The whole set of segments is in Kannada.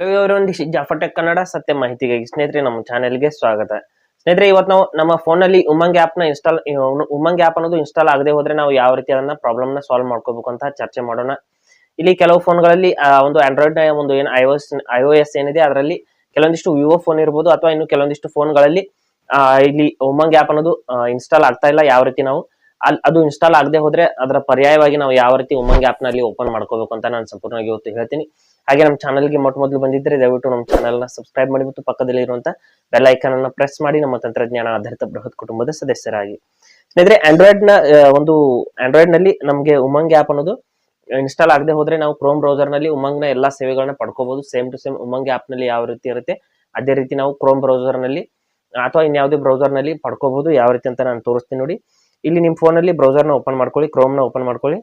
ಒಂದು ಜಾಫರ್ ಟೆಕ್ ಕನ್ನಡ ಸತ್ಯ ಮಾಹಿತಿಗಾಗಿ ಸ್ನೇಹಿತರೆ ನಮ್ಮ ಚಾನೆಲ್ಗೆ ಸ್ವಾಗತ. ಸ್ನೇಹಿತರೆ, ಇವತ್ತು ನಾವು ನಮ್ಮ ಫೋನ್ ಅಲ್ಲಿ ಉಮಂಗ್ ಆಪ್ ನ ಉಮಂಗ್ ಆಪ್ ಅನ್ನೋದು ಇನ್ಸ್ಟಾಲ್ ಆಗದೆ ಹೋದ್ರೆ ನಾವು ಯಾವ ರೀತಿ ಅದನ್ನ ಪ್ರಾಬ್ಲಮ್ ನ ಸಾಲ್ವ್ ಮಾಡ್ಕೋಬೇಕು ಅಂತ ಚರ್ಚೆ ಮಾಡೋಣ. ಇಲ್ಲಿ ಕೆಲವು ಫೋನ್ಗಳಲ್ಲಿ ಒಂದು ಆಂಡ್ರಾಯ್ಡ್ ನ ಒಂದು ಏನು iOS ಏನಿದೆ ಅದರಲ್ಲಿ ಕೆಲವೊಂದಿಷ್ಟು ವಿವೋ ಫೋನ್ ಇರಬಹುದು ಅಥವಾ ಇನ್ನು ಕೆಲವೊಂದಿಷ್ಟು ಫೋನ್ಗಳಲ್ಲಿ ಇಲ್ಲಿ ಉಮಂಗ್ ಆಪ್ ಅನ್ನೋದು ಇನ್ಸ್ಟಾಲ್ ಆಗ್ತಾ ಇಲ್ಲ. ಯಾವ ರೀತಿ ನಾವು ಅದು ಇನ್ಸ್ಟಾಲ್ ಆಗದೆ ಹೋದ್ರೆ ಅದರ ಪರ್ಯಾಯವಾಗಿ ನಾವು ಯಾವ ರೀತಿ ಉಮಂಗ್ ಆಪ್ ನಲ್ಲಿ ಓಪನ್ ಮಾಡ್ಕೋಬೇಕು ಅಂತ ನಾನು ಸಂಪೂರ್ಣವಾಗಿ ಇವತ್ತು ಹೇಳ್ತೀನಿ. ಹಾಗೆ ನಮ್ಮ ಚಾನಲ್ಗೆ ಮೊದಲು ಬಂದಿದ್ರೆ ದಯವಿಟ್ಟು ನಮ್ಮ ಚಾನಲ್ ನ ಸಬ್ಸ್ಕ್ರೈಬ್ ಮಾಡಿ ಮತ್ತು ಪಕ್ಕದಲ್ಲಿ ಇರುವಂತಹ ಬೆಲ್ ಐಕಾನ್ ಅನ್ನು ಪ್ರೆಸ್ ಮಾಡಿ ನಮ್ಮ ತಂತ್ರಜ್ಞಾನ ಆಧಾರಿತ ಬೃಹತ್ ಕುಟುಂಬದ ಸದಸ್ಯರಾಗಿ. ಸ್ನೇಹಿತರೆ, ಆಂಡ್ರಾಯ್ಡ್ ನಲ್ಲಿ ನಮಗೆ ಉಮಂಗ್ ಆಪ್ ಅನ್ನೋದು ಇನ್ಸ್ಟಾಲ್ ಆಗದೆ ಹೋದ್ರೆ ನಾವು ಕ್ರೋಮ್ ಬ್ರೌಸರ್ ನಲ್ಲಿ ಉಮಂಗ್ ನ ಎಲ್ಲಾ ಸೇವೆಗಳನ್ನ ಪಡ್ಕೋಬಹುದು. Same to same Umang app ನಲ್ಲಿ ಯಾವ ರೀತಿ ಇರುತ್ತೆ ಅದೇ ರೀತಿ ನಾವು ಕ್ರೋಮ್ ಬ್ರೌಸರ್ ನಲ್ಲಿ ಅಥವಾ ಇನ್ಯಾವುದೇ ಬ್ರೌಸರ್ ನಲ್ಲಿ ಪಡ್ಕೋಬಹುದು. ಯಾವ ರೀತಿ ಅಂತ ನಾನು ತೋರಿಸ್ತೀನಿ ನೋಡಿ. ಇಲ್ಲಿ ನಿಮ್ಮ ಫೋನ್ ಅಲ್ಲಿ ಬ್ರೌಸರ್ ನ ಓಪನ್ ಮಾಡ್ಕೊಳ್ಳಿ, ಕ್ರೋಮ್ ನ ಓಪನ್ ಮಾಡ್ಕೊಳ್ಳಿ.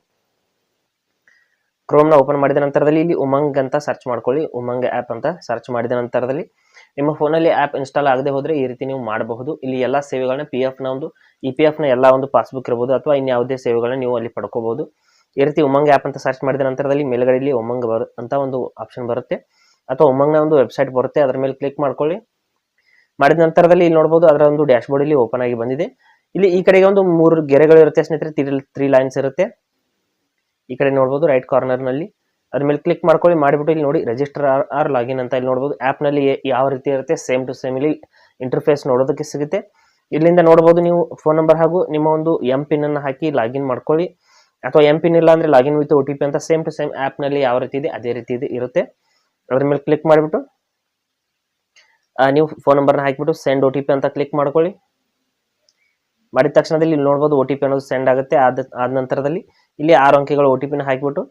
ಕ್ರೋಮ್ ನ ಓಪನ್ ಮಾಡಿದ ನಂತರದಲ್ಲಿ ಇಲ್ಲಿ ಉಮಂಗ್ ಅಂತ ಸರ್ಚ್ ಮಾಡ್ಕೊಳ್ಳಿ. ಉಮಂಗ್ ಆಪ್ ಅಂತ ಸರ್ಚ್ ಮಾಡಿದ ನಂತರದಲ್ಲಿ ನಿಮ್ಮ ಫೋನ್ ಅಲ್ಲಿ ಆಪ್ ಇನ್ಸ್ಟಾಲ್ ಆಗದೆ ಹೋದ್ರೆ ಈ ರೀತಿ ನೀವು ಮಾಡಬಹುದು. ಇಲ್ಲಿ ಎಲ್ಲಾ ಸೇವೆಗಳನ್ನ PF ನ ಒಂದು EPF ನ ಎಲ್ಲಾ ಒಂದು ಪಾಸ್ಬುಕ್ ಇರಬಹುದು ಅಥವಾ ಇನ್ಯಾವುದೇ ಸೇವೆಗಳನ್ನ ನೀವು ಅಲ್ಲಿ ಪಡ್ಕೋಬಹುದು. ಈ ರೀತಿ ಉಮಂಗ್ ಆಪ್ ಅಂತ ಸರ್ಚ್ ಮಾಡಿದ ನಂತರದಲ್ಲಿ ಮೇಲ್ಗಡೆಯಲ್ಲಿ ಉಮಂಗ್ ಅಂತ ಒಂದು ಆಪ್ಷನ್ ಬರುತ್ತೆ ಅಥವಾ ಉಮಂಗ್ ನ ಒಂದು ವೆಬ್ಸೈಟ್ ಬರುತ್ತೆ. ಅದರ ಮೇಲೆ ಕ್ಲಿಕ್ ಮಾಡ್ಕೊಳ್ಳಿ. ಮಾಡಿದ ನಂತರದಲ್ಲಿ ಇಲ್ಲಿ ನೋಡಬಹುದು ಅದರ ಒಂದು ಡ್ಯಾಶ್ ಬೋರ್ಡ್ ಇಲ್ಲಿ ಓಪನ್ ಆಗಿ ಬಂದಿದೆ. ಇಲ್ಲಿ ಈ ಕಡೆಗೆ ಒಂದು 3 ಗೆರೆಗಳು ಇರುತ್ತೆ ಸ್ನೇಹಿತರೆ, 3 ಲೈನ್ಸ್ ಇರುತ್ತೆ. ಈ ಕಡೆ ನೋಡಬಹುದು ರೈಟ್ ಕಾರ್ನರ್ ನಲ್ಲಿ ಅದ್ರ ಮೇಲೆ ಕ್ಲಿಕ್ ಮಾಡ್ಕೊಳ್ಳಿ. ಮಾಡಿಬಿಟ್ಟು ಇಲ್ಲಿ ನೋಡಿ ರಿಜಿಸ್ಟರ್ ಆರ್ ಲಾಗಿನ್ ಅಂತ ಇಲ್ಲಿ ನೋಡಬಹುದು. ಆಪ್ ನಲ್ಲಿ ಯಾವ ರೀತಿ ಇರುತ್ತೆ ಸೇಮ್ ಟು ಸೇಮ್ ಇಲ್ಲಿ ಇಂಟರ್ಫೇಸ್ ನೋಡೋದಕ್ಕೆ ಸಿಗುತ್ತೆ. ಇಲ್ಲಿಂದ ನೋಡಬಹುದು ನೀವು ಫೋನ್ ನಂಬರ್ ಹಾಗೂ ನಿಮ್ಮ ಒಂದು MPIN ಅನ್ನು ಹಾಕಿ ಲಾಗಿನ್ ಮಾಡ್ಕೊಳ್ಳಿ. ಅಥವಾ MPIN ಇಲ್ಲ ಅಂದ್ರೆ ಲಾಗಿನ್ ವಿತ್ OTP ಅಂತ ಸೇಮ್ ಟು ಸೇಮ್ ಆಪ್ ನಲ್ಲಿ ಯಾವ ರೀತಿ ಇದೆ ಅದೇ ರೀತಿ ಇರುತ್ತೆ. ಅದ್ರ ಮೇಲೆ ಕ್ಲಿಕ್ ಮಾಡಿಬಿಟ್ಟು ನೀವು ಫೋನ್ ನಂಬರ್ನ ಹಾಕಿಬಿಟ್ಟು ಸೆಂಡ್ OTP ಅಂತ ಕ್ಲಿಕ್ ಮಾಡ್ಕೊಳ್ಳಿ. ಮಾಡಿದ ತಕ್ಷಣದಲ್ಲಿ ಇಲ್ಲಿ ನೋಡಬಹುದು OTP ಅನ್ನೋದು ಸೆಂಡ್ ಆಗುತ್ತೆ. ಆದ ನಂತರದಲ್ಲಿ ಇಲ್ಲಿ 6 ಅಂಕೆಗಳು OTP ನ ಹಾಕಿಬಿಟ್ಟು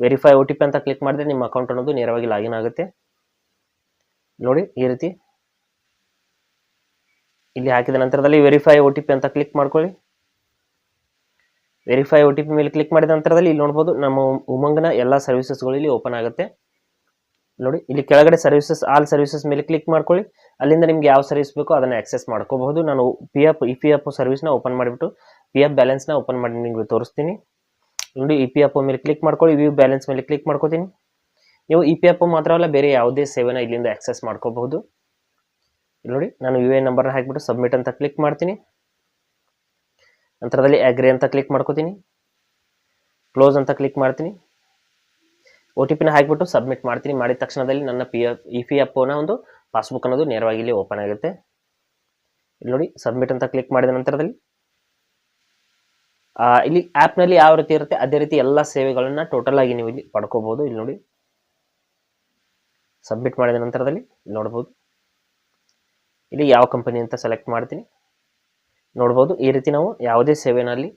ವೆರಿಫೈ OTP ಅಂತ ಕ್ಲಿಕ್ ಮಾಡಿದ್ರೆ ನಿಮ್ಮ ಅಕೌಂಟ್ ಅನ್ನೋದು ನೇರವಾಗಿ ಲಾಗಿನ್ ಆಗುತ್ತೆ. ನೋಡಿ ಈ ರೀತಿ ಇಲ್ಲಿ ಹಾಕಿದ ನಂತರದಲ್ಲಿ ವೆರಿಫೈ OTP ಅಂತ ಕ್ಲಿಕ್ ಮಾಡ್ಕೊಳ್ಳಿ. ವೆರಿಫೈ OTP ಮೇಲೆ ಕ್ಲಿಕ್ ಮಾಡಿದ ನಂತರದಲ್ಲಿ ಇಲ್ಲಿ ನೋಡಬಹುದು ನಮ್ಮ ಉಮಂಗ್ನ ಎಲ್ಲಾ ಸರ್ವಿಸಸ್ಗಳು ಇಲ್ಲಿ ಓಪನ್ ಆಗುತ್ತೆ. ನೋಡಿ ಇಲ್ಲಿ ಕೆಳಗಡೆ ಸರ್ವಿಸಸ್ ಆಲ್ ಸರ್ವಿಸಸ್ ಮೇಲೆ ಕ್ಲಿಕ್ ಮಾಡ್ಕೊಳ್ಳಿ. ಅಲ್ಲಿಂದ ನಿಮ್ಗೆ ಯಾವ ಸರ್ವಿಸ್ ಬೇಕೋ ಅದನ್ನ ಆಕ್ಸೆಸ್ ಮಾಡ್ಕೋಬಹುದು. ನಾನು EPF ಸರ್ವಿಸ್ ನ ಓಪನ್ ಮಾಡಿಬಿಟ್ಟು PF ಬ್ಯಾಲೆನ್ಸ್ ನ ಓಪನ್ ಮಾಡಿ ನಿಮಗೆ ತೋರಿಸ್ತೀನಿ. ನೋಡಿ EPF ಮೇಲೆ ಕ್ಲಿಕ್ ಮಾಡ್ಕೊಳ್ಳಿ. ವ್ಯೂ ಬ್ಯಾಲೆನ್ಸ್ ಮೇಲೆ ಕ್ಲಿಕ್ ಮಾಡ್ಕೋತೀನಿ. ನೀವು EPF ಮಾತ್ರ ಅಲ್ಲ ಬೇರೆ ಯಾವುದೇ ಸೇವೆನ ಇಲ್ಲಿಂದ ಆಕ್ಸೆಸ್ ಮಾಡ್ಕೋಬಹುದು. ನೋಡಿ ನಾನು UAN ನಂಬರ್ ಹಾಕಿಬಿಟ್ಟು ಸಬ್ಮಿಟ್ ಅಂತ ಕ್ಲಿಕ್ ಮಾಡ್ತೀನಿ. ನಂತರದಲ್ಲಿ ಅಗ್ರಿ ಅಂತ ಕ್ಲಿಕ್ ಮಾಡ್ಕೋತೀನಿ. ಕ್ಲೋಸ್ ಅಂತ ಕ್ಲಿಕ್ ಮಾಡ್ತೀನಿ. OTP ನ ಹಾಕಿಬಿಟ್ಟು ಸಬ್ಮಿಟ್ ಮಾಡ್ತೀನಿ. ಮಾಡಿದ ತಕ್ಷಣದಲ್ಲಿ ನನ್ನ EPF ನ ಒಂದು ಪಾಸ್ಬುಕ್ ಅನ್ನೋದು ನೇರವಾಗಿ ಇಲ್ಲಿ ಓಪನ್ ಆಗುತ್ತೆ. ಇಲ್ಲಿ ನೋಡಿ ಸಬ್ಮಿಟ್ ಅಂತ ಕ್ಲಿಕ್ ಮಾಡಿದ ನಂತರದಲ್ಲಿ ಇಲ್ಲಿ ಆಪ್ ನಲ್ಲಿ ಯಾವ ರೀತಿ ಇರುತ್ತೆ ಅದೇ ರೀತಿ ಎಲ್ಲಾ ಸೇವೆಗಳನ್ನ ಟೋಟಲ್ ಆಗಿ ನೀವು ಇಲ್ಲಿ ಪಡ್ಕೋಬಹುದು. ಇಲ್ಲಿ ನೋಡಿ ಸಬ್ಮಿಟ್ ಮಾಡಿದ ನಂತರದಲ್ಲಿ ನೋಡಬಹುದು ಇಲ್ಲಿ ಯಾವ ಕಂಪನಿ ಅಂತ ಸೆಲೆಕ್ಟ್ ಮಾಡ್ತೀನಿ. ನೋಡಬಹುದು ಈ ರೀತಿ ನಾವು ಯಾವುದೇ ಸೇವೆನಲ್ಲಿ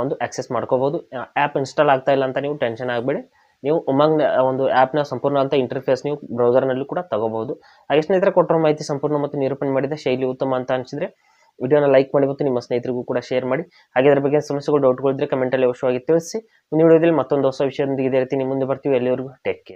ಒಂದು ಆಕ್ಸೆಸ್ ಮಾಡ್ಕೋಬಹುದು. ಆಪ್ ಇನ್ಸ್ಟಾಲ್ ಆಗ್ತಾ ಇಲ್ಲ ಅಂತ ನೀವು ಟೆನ್ಷನ್ ಆಗಬೇಡಿ. ನೀವು ಉಮಂಗ್ ಒಂದು ಆಪ್ ನ ಸಂಪೂರ್ಣ ಅಂತ ಇಂಟರ್ಫೇಸ್ ನೀವು ಬ್ರೌಸರ್ ನಲ್ಲಿ ಕೂಡ ತಗೋಬಹುದು. ಹಾಗೆ ಸ್ನೇಹಿತರೆ, ಕೊಟ್ಟಿರೋ ಮಾಹಿತಿ ಸಂಪೂರ್ಣ ಮತ್ತು ನಿರೂಪಣೆ ಮಾಡಿದ ಶೈಲಿ ಉತ್ತಮ ಅಂತ ಅನಿಸಿದ್ರೆ ವಿಡಿಯೋನ ಲೈಕ್ ಮಾಡಿ ಮತ್ತು ನಿಮ್ಮ ಸ್ನೇಹಿತರಿಗೂ ಕೂಡ ಶೇರ್ ಮಾಡಿ. ಹಾಗೆ ಅದರ ಬಗ್ಗೆ ಸಮಸ್ಯೆಗಳು ಡೌಟ್ಗಳಿದ್ರೆ ಕಮೆಂಟ್ ಅಲ್ಲಿ ಅವಶ್ಯವಾಗಿ ತಿಳಿಸಿ. ಮುಂದಿನ ವಿಡಿಯೋದಲ್ಲಿ ಮತ್ತೊಂದು ಹೊಸ ವಿಷಯದೊಂದಿಗೆ ಇದೇ ರೀತಿ ನಿಮ್ಮ ಮುಂದೆ ಬರ್ತೀವಿ. ಎಲ್ಲಿವರೆಗೂ ಟೇಕ್ ಕೇರ್.